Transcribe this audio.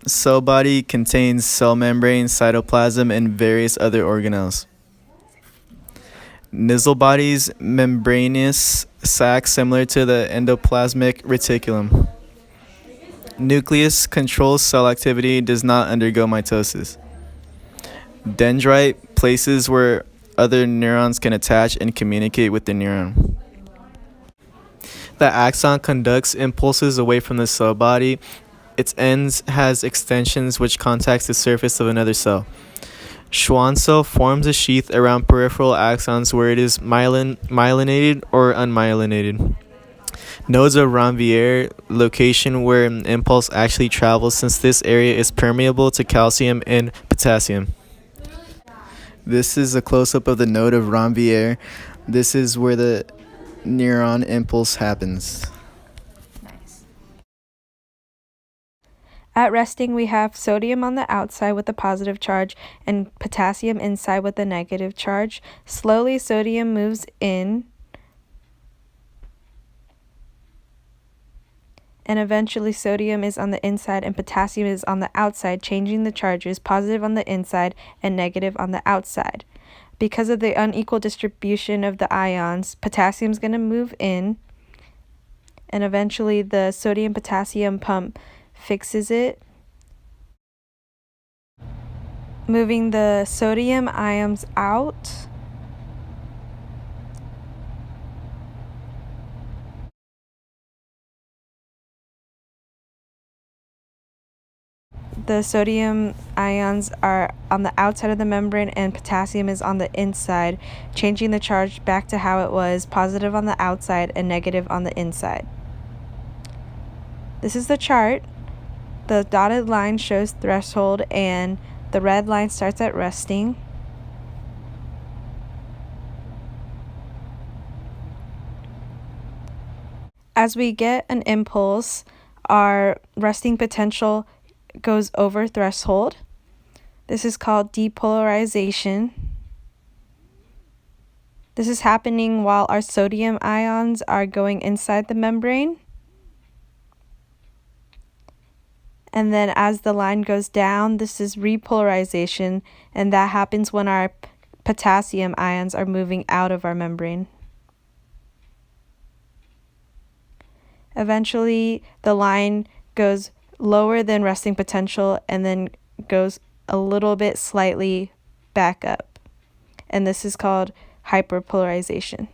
Cell body contains cell membrane, cytoplasm, and various other organelles. Nissl bodies membranous sac similar to the endoplasmic reticulum. Nucleus controls cell activity, does not undergo mitosis. Dendrite, places where other neurons can attach and communicate with the neuron. The axon conducts impulses away from the cell body. Its ends has extensions which contacts the surface of another cell. Schwann cell forms a sheath around peripheral axons where it is myelinated or unmyelinated. Nodes of Ranvier, location where an impulse actually travels since this area is permeable to calcium and potassium. This is a close-up of the node of Ranvier. This is where the neuron impulse happens. Nice. At resting, we have sodium on the outside with a positive charge and potassium inside with a negative charge. Slowly, sodium moves in, and eventually sodium is on the inside and potassium is on the outside, changing the charges, positive on the inside and negative on the outside. Because of the unequal distribution of the ions, potassium is going to move in, and eventually the sodium-potassium pump fixes it, moving the sodium ions out. The sodium ions are on the outside of the membrane and potassium is on the inside, changing the charge back to how it was, positive on the outside and negative on the inside. This is the chart. The dotted line shows threshold and the red line starts at resting. As we get an impulse, our resting potential goes over threshold. This is called depolarization. This is happening while our sodium ions are going inside the membrane. And then as the line goes down, this is repolarization, and that happens when our potassium ions are moving out of our membrane. Eventually, the line goes lower than resting potential and then goes a little bit slightly back up. And this is called hyperpolarization.